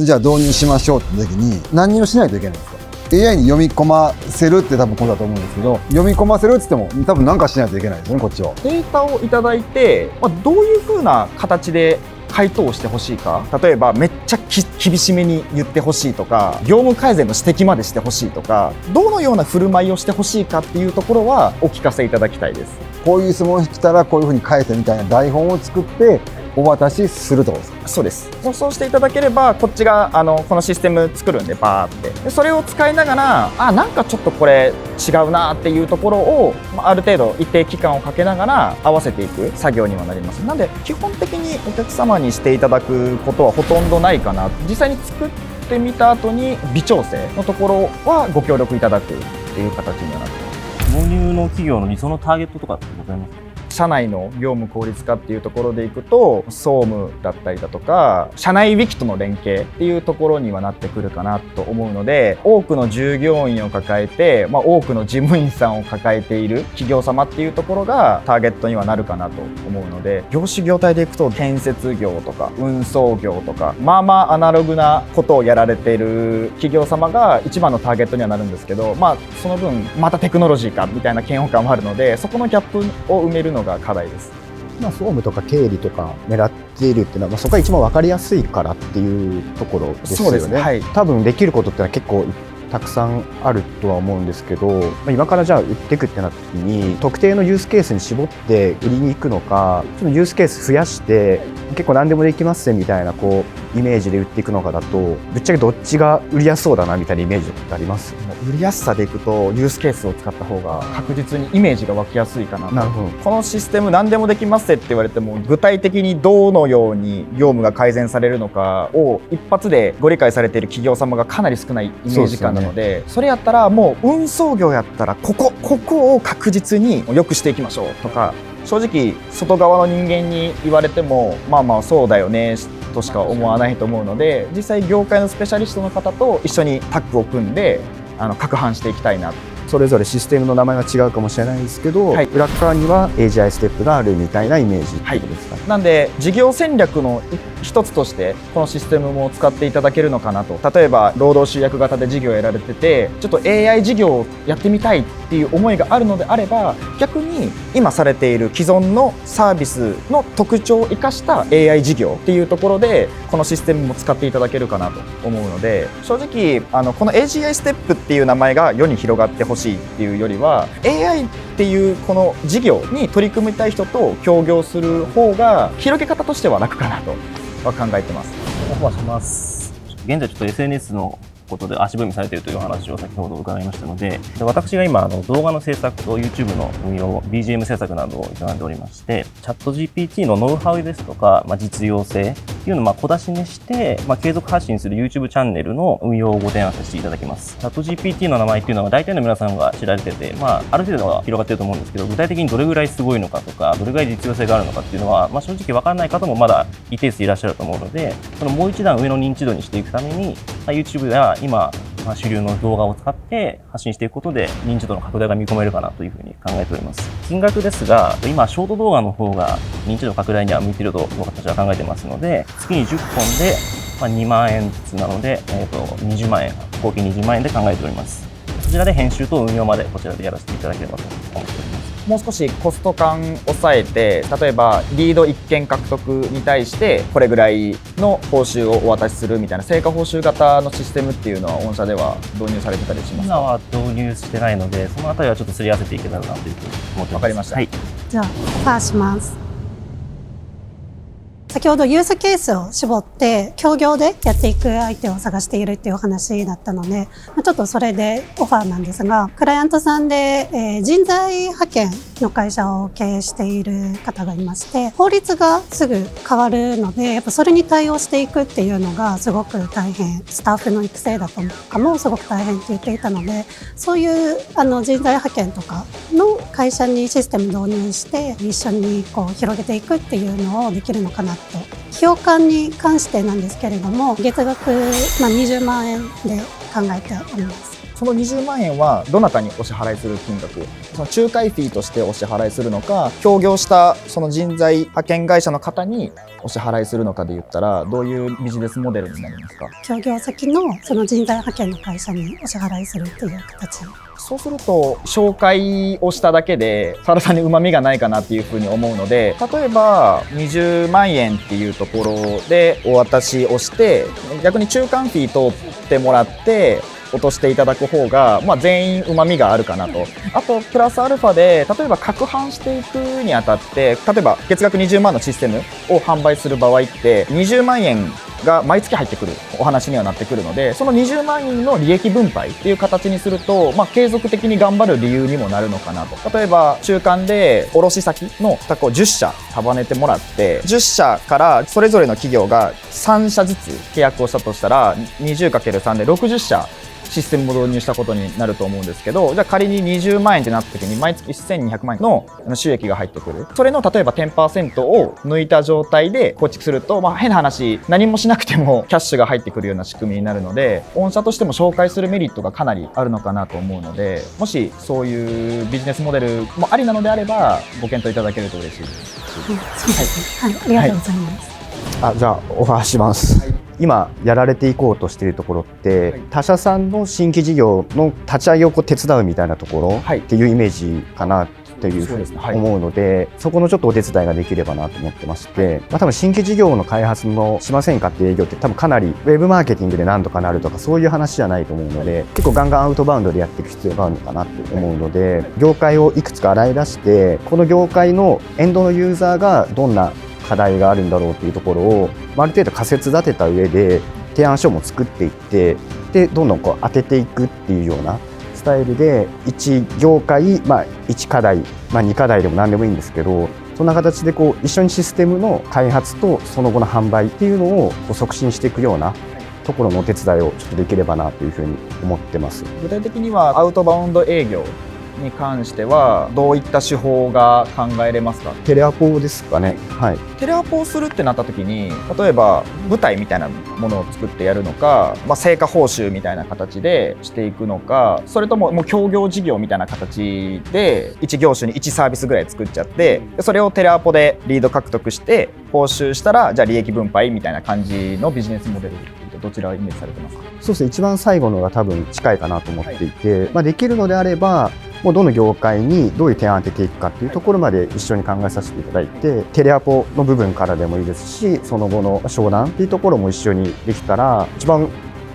じゃあ導入しましょうって時に何をしないといけないんですか？ AI に読み込ませるって多分ことだと思うんですけど、読み込ませるって言っても多分何かしないといけないですよね、こっちは。データをいただいて、どういう風な形で回答をしてほしいか、例えばめっちゃ厳しめに言ってほしいとか、業務改善の指摘までしてほしいとか、どのような振る舞いをしてほしいかっていうところはお聞かせいただきたいです。こういう質問来たらこういうふうに変えてみたいな台本を作ってお渡しするってことですか？そうです。そうしていただければ、こっちがこのシステム作るんでバーってでそれを使いながら、なんかちょっとこれ違うなっていうところをある程度一定期間をかけながら合わせていく作業にはなります。なので基本的にお客様にしていただくことはほとんどないかな。実際に作ってみた後に微調整のところはご協力いただくっていう形にはなってます。納入の企業の理想のターゲットとかってございますか？社内の業務効率化っていうところでいくと、総務だったりだとか社内ウィキとの連携っていうところにはなってくるかなと思うので、多くの従業員を抱えて、多くの事務員さんを抱えている企業様っていうところがターゲットにはなるかなと思うので、業種業態でいくと建設業とか運送業とかアナログなことをやられている企業様が一番のターゲットにはなるんですけど、その分またテクノロジーかみたいな嫌悪感もあるので、そこのギャップを埋めるのが課題です。総務とか経理とか狙っているっていうのは、そこが一番分かりやすいからっていうところですよね。そうですね、はい、多分できることってのは結構たくさんあるとは思うんですけど、今からじゃあ売っていくってなった時に特定のユースケースに絞って売りに行くのか、そのユースケース増やして結構何でもできますみたいなイメージで売っていくのかだと、ぶっちゃけどっちが売りやすそうだなみたいなイメージってあります？売りやすさでいくとユースケースを使った方が確実にイメージが湧きやすいかなと。なるほど。このシステム何でもできますって言われても、具体的にどのように業務が改善されるのかを一発でご理解されている企業様がかなり少ないイメージ感なので、それやったらもう運送業やったらここを確実に良くしていきましょうとか、正直外側の人間に言われてもそうだよねとしか思わないと思うので、実際業界のスペシャリストの方と一緒にタッグを組んで攪拌していきたいな。それぞれシステムの名前が違うかもしれないですけど、裏側には AGI ステップがあるみたいなイメージってことですか？なんで事業戦略の一つとしてこのシステムも使っていただけるのかなと。例えば労働集約型で事業をやられてて、ちょっと AI 事業をやってみたいっていう思いがあるのであれば、逆に今されている既存のサービスの特徴を生かした AI 事業っていうところでこのシステムも使っていただけるかなと思うので、正直この AGI ステップっていう名前が世に広がってほしいっていうよりは、 AI っていうこの事業に取り組みたい人と協業する方が広げ方としては楽かなとは考えてます。オファーします。現在ちょっと SNS のことで足踏みされているというお話を先ほど伺いましたので、私が今動画の制作と YouTube の運用、BGM 制作などを営んでおりまして、チャット GPT のノウハウですとか、実用性っていうのを小出しにして、継続発信する YouTube チャンネルの運用をご提案させていただきます。チャット GPT の名前っていうのは大体の皆さんが知られてて、ある程度は広がっていると思うんですけど、具体的にどれぐらいすごいのかとか、どれぐらい実用性があるのかっていうのは、正直分からない方もまだ一定数いらっしゃると思うので、そのもう一段上の認知度にしていくために、YouTube では今、主流の動画を使って発信していくことで認知度の拡大が見込めるかなというふうに考えております。金額ですが、今ショート動画の方が認知度拡大には向いていると僕たちは考えてますので、月に10本で2万円ずつなので、20万円、合計20万円で考えております。こちらで編集と運用までこちらでやらせていただければと思っております。もう少しコスト感を抑えて、例えばリード1件獲得に対してこれぐらいの報酬をお渡しするみたいな成果報酬型のシステムっていうのは御社では導入されてたりしますか？今は導入してないので、そのあたりはちょっとすり合わせていけたらなというふうに思ってます。わかりました。じゃあオファーします。先ほどユースケースを絞って協業でやっていく相手を探しているっていうお話だったので、ちょっとそれでオファーなんですが、クライアントさんで人材派遣の会社を経営している方がいまして、法律がすぐ変わるので、やっぱそれに対応していくっていうのがすごく大変、スタッフの育成だとかもすごく大変って言っていたので、そういう人材派遣とかの会社にシステム導入して一緒に広げていくっていうのをできるのかなと。費用感に関してなんですけれども、月額20万円で考えております。その20万円はどなたにお支払いする金額、その仲介フィーとしてお支払いするのか、協業したその人材派遣会社の方にお支払いするのかで言ったら、どういうビジネスモデルになりますか？協業先のその人材派遣の会社にお支払いするっていう形。そうすると紹介をしただけでさらにうまみがないかなっていうふうに思うので、例えば20万円っていうところでお渡しをして、逆に中間フィー通ってもらって落としていただく方が、全員うまみがあるかなと。あとプラスアルファで例えば拡販していくにあたって、例えば月額20万のシステムを販売する場合って20万円が毎月入ってくるお話にはなってくるので、その20万円の利益分配っていう形にすると、継続的に頑張る理由にもなるのかなと。例えば中間で卸先のスタッフを10社束ねてもらって、10社からそれぞれの企業が3社ずつ契約をしたとしたら 20×3 で60社システムを導入したことになると思うんですけど、じゃあ仮に20万円ってなった時に毎月1200万円の収益が入ってくる。それの例えば 10% を抜いた状態で構築すると、変な話、何もしなくてもキャッシュが入ってくるような仕組みになるので、御社としても紹介するメリットがかなりあるのかなと思うので、もしそういうビジネスモデルもありなのであればご検討いただけると嬉しいです。そうですね。はい、ありがとうございます。じゃあオファーします。今やられていこうとしているところって、他社さんの新規事業の立ち上げを手伝うみたいなところっていうイメージかなっていうふうに思うので、そこのちょっとお手伝いができればなと思ってまして、多分新規事業の開発もしませんかっていう営業って多分かなりウェブマーケティングで何とかなるとかそういう話じゃないと思うので、結構ガンガンアウトバウンドでやっていく必要があるのかなって思うので、業界をいくつか洗い出して、この業界のエンドのユーザーがどんな課題があるんだろうというところをある程度仮説立てた上で提案書も作っていって、でどんどん当てていくっていうようなスタイルで1業界、1課題、2課題でも何でもいいんですけど、そんな形で一緒にシステムの開発とその後の販売っていうのを促進していくようなところのお手伝いをちょっとできればなというふうに思ってます。具体的にはアウトバウンド営業に関してはどういった手法が考えれますか？テレアポですかね。はい。テレアポをするってなった時に、例えば舞台みたいなものを作ってやるのか、成果報酬みたいな形でしていくのか、それとももう協業事業みたいな形で1業種に1サービスぐらい作っちゃって、それをテレアポでリード獲得して報酬したらじゃあ利益分配みたいな感じのビジネスモデルってどちらをイメージされてますか？そうですね。一番最後のが多分近いかなと思っていて、できるのであればもうどの業界にどういう提案を当てていくかっていうところまで一緒に考えさせていただいて、テレアポの部分からでもいいですし、その後の商談っていうところも一緒にできたら一番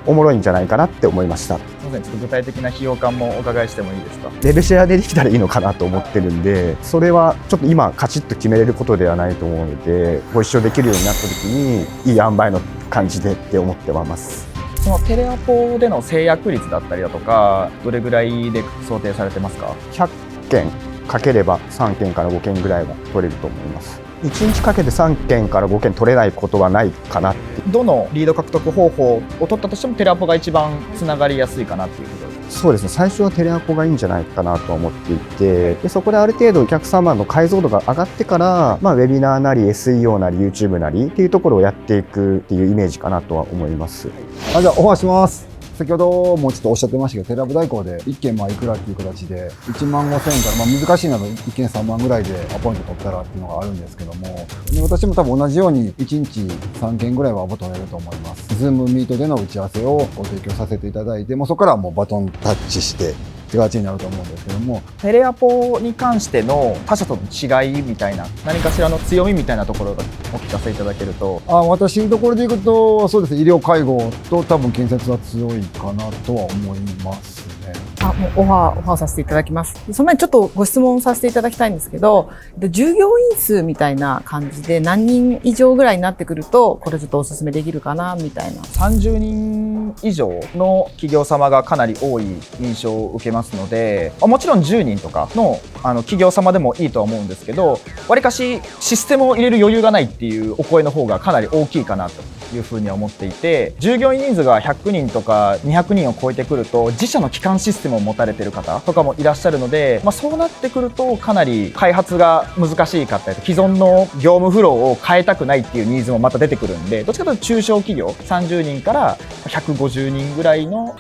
おもろいんじゃないかなって思いました。すみません、ちょっと具体的な費用感もお伺いしてもいいですか？レベシェアでできたらいいのかなと思ってるんで、それはちょっと今カチッと決めれることではないと思うので、ご一緒できるようになった時にいい塩梅の感じでって思ってます。そのテレアポでの制約率だったりだとか、どれぐらいで想定されてますか？100件かければ3件から5件ぐらいは取れると思います。1日かけて3件から5件取れないことはないかなって。どのリード獲得方法を取ったとしてもテレアポが一番つながりやすいかなっていうことですか？そうですね。最初はテレアポがいいんじゃないかなと思っていて、でそこである程度お客様の解像度が上がってから、ウェビナーなり SEO なり YouTube なりっていうところをやっていくっていうイメージかなとは思います。じゃあオファーします。先ほどもちょっとおっしゃってましたけど、テレアポ代行で1件いくらっていう形で1万5千円から、難しいなら1件3万ぐらいでアポイント取ったらっていうのがあるんですけども、で私も多分同じように1日3件ぐらいはアポ取れると思います。Zoom ミートでの打ち合わせをご提供させていただいて、そこからはもうバトンタッチしてって形になると思うんですけども、テレアポに関しての他社との違いみたいな、何かしらの強みみたいなところがお聞かせいただけると。私のところでいくと、そうですね、医療介護と多分建設は強いかなとは思いますね。もうオファーさせていただきます。その前にちょっとご質問させていただきたいんですけど、従業員数みたいな感じで何人以上ぐらいになってくると、これちょっとお勧めできるかなみたいな。30人以上の企業様がかなり多い印象を受けますので、もちろん10人とかの企業様でもいいとは思うんですけど、わりかしシステムを入れる余裕がないっていうお声の方がかなり大きいかなというふうには思っていて、従業員人数が100人とか200人を超えてくると、自社の基幹システムを持たれている方とかもいらっしゃるので、そうなってくるとかなり開発が難しいかったり、既存の業務フローを変えたくないっていうニーズもまた出てくるんで、どっちかというと中小企業30人から150人ぐらいの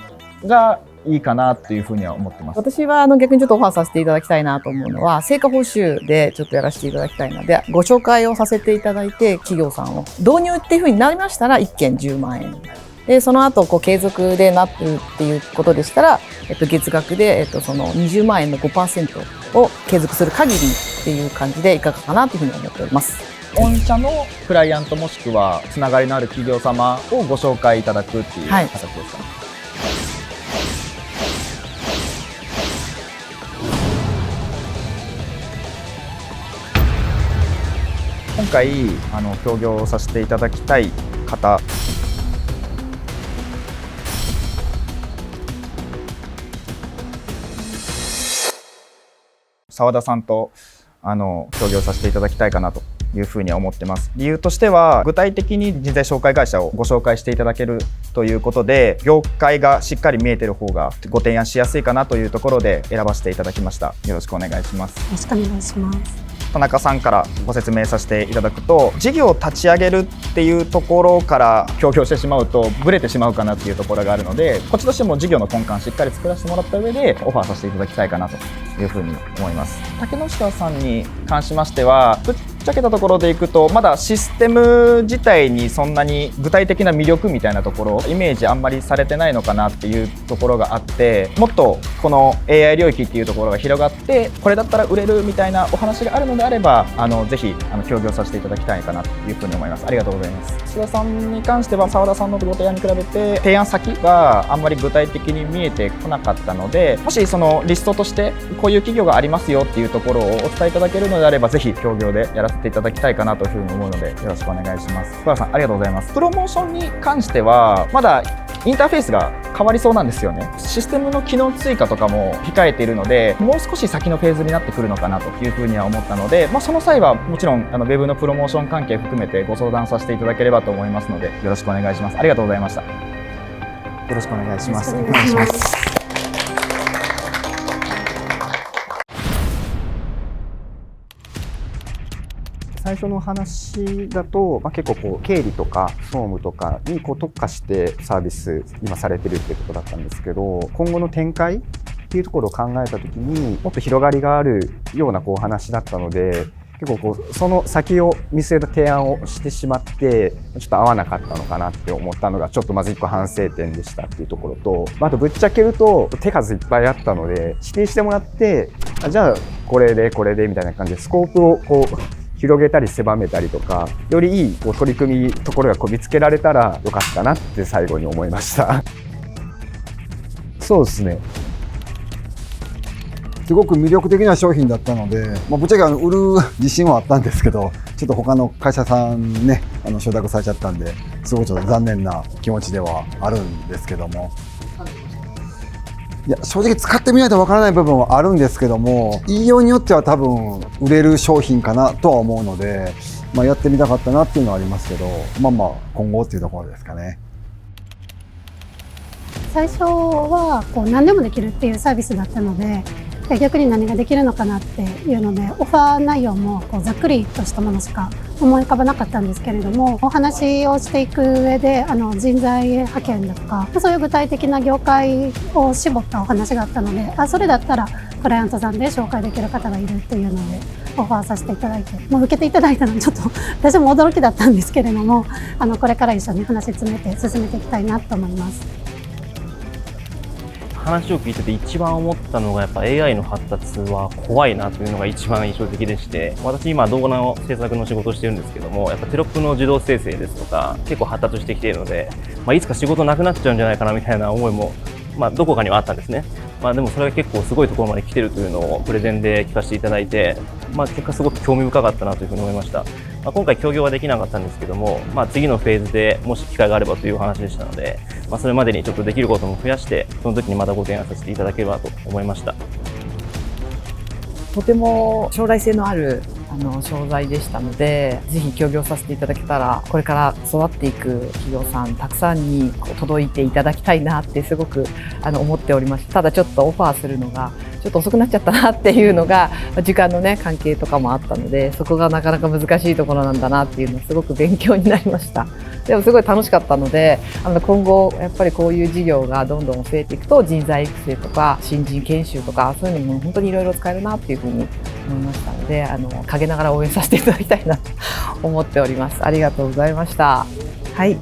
がいいかなというふうには思ってます。私は逆にちょっとオファーさせていただきたいなと思うのは、成果報酬でちょっとやらせていただきたいので、ご紹介をさせていただいて、企業さんを導入っていうふうになりましたら1件10万円。でその後継続でなってるっていうことでしたら、月額で、その20万円の 5% を継続する限りっていう感じでいかがかなというふうに思っております。御社のクライアントもしくはつながりのある企業様をご紹介いただくっていう形ですかね。今回協業させていただきたい方、澤田さんと協業させていただきたいかなというふうに思ってます。理由としては、具体的に人材紹介会社をご紹介していただけるということで、業界がしっかり見えてる方がご提案しやすいかなというところで選ばせていただきました。よろしくお願いします。よろしくお願いします。田中さんからご説明させていただくと、事業を立ち上げるっていうところから協業してしまうとブレてしまうかなっていうところがあるので、こっちとしても事業の根幹しっかり作らせてもらった上でオファーさせていただきたいかなというふうに思います。竹之下さんに関しましては、ぶっちゃけたところでいくと、まだシステム自体にそんなに具体的な魅力みたいなところイメージあんまりされてないのかなっていうところがあって、もっとこの AI 領域っていうところが広がって、これだったら売れるみたいなお話があるのであれば、ぜひ協業させていただきたいかなというふうに思います。ありがとうございます。須田さんに関しては、澤田さんのご提案に比べて提案先があんまり具体的に見えてこなかったので、もしそのリストとしてこういう企業がありますよっていうところをお伝えいただけるのであれば、ぜひ協業でやらせていただきたいかなというふうに思うので、よろしくお願いします。須田さん、ありがとうございます。プロモーションに関してはまだインターフェースが変わりそうなんですよね。システムの機能追加とかも控えているので、もう少し先のフェーズになってくるのかなというふうには思ったので、その際はもちろんウェブのプロモーション関係含めてご相談させていただければと思いますので、よろしくお願いします。ありがとうございました。よろしくお願いします。よろしくお願いします。最初の話だと、結構経理とか総務とかに特化してサービス今されてるってことだったんですけど、今後の展開っていうところを考えた時にもっと広がりがあるような話だったので、結構その先を見据えた提案をしてしまってちょっと合わなかったのかなって思ったのがちょっとまず一個反省点でしたっていうところと、あとぶっちゃけると手数いっぱいあったので指定してもらって、じゃあこれでみたいな感じでスコープを広げたり狭めたりとか、よりいい取り組みところが見つけられたらよかったなって最後に思いましたそうですね、すごく魅力的な商品だったので、ぶっちゃけ売る自信はあったんですけど、ちょっと他の会社さんね承諾されちゃったんで、すごいちょっと残念な気持ちではあるんですけども、いや正直使ってみないとわからない部分はあるんですけども、言いようによっては多分売れる商品かなとは思うので、やってみたかったなっていうのはありますけど、今後っていうところですかね。最初は何でもできるっていうサービスだったので、逆に何ができるのかなっていうので、オファー内容もざっくりとしたものしか思い浮かばなかったんですけれども、お話をしていく上で人材派遣だとか、そういう具体的な業界を絞ったお話があったので、それだったらクライアントさんで紹介できる方がいるっていうのでオファーさせていただいて、受けていただいたのはちょっと私も驚きだったんですけれども、これから一緒に話進めていきたいなと思います。話を聞いてて一番思ったのが、やっぱ AI の発達は怖いなというのが一番印象的でして、私今動画の制作の仕事をしてるんですけども、やっぱテロップの自動生成ですとか結構発達してきているので、いつか仕事なくなっちゃうんじゃないかなみたいな思いもどこかにはあったんですね。でもそれが結構すごいところまで来てるというのをプレゼンで聞かせていただいて、結果すごく興味深かったなというふうに思いました。今回協業はできなかったんですけども、次のフェーズでもし機会があればというお話でしたので、それまでにちょっとできることも増やして、その時にまたご提案させていただければと思いました。とても将来性のある商材でしたので、ぜひ協業させていただけたら、これから育っていく企業さんたくさんに届いていただきたいなってすごく思っておりました。ただちょっとオファーするのがちょっと遅くなっちゃったなっていうのが時間のね関係とかもあったので、そこがなかなか難しいところなんだなっていうのすごく勉強になりました。でもすごい楽しかったので、今後やっぱりこういう事業がどんどん増えていくと、人材育成とか新人研修とかそういうのも本当にいろいろ使えるなっていうふうに思いましたので、陰ながら応援させていただきたいなと思っております。ありがとうございました。はい。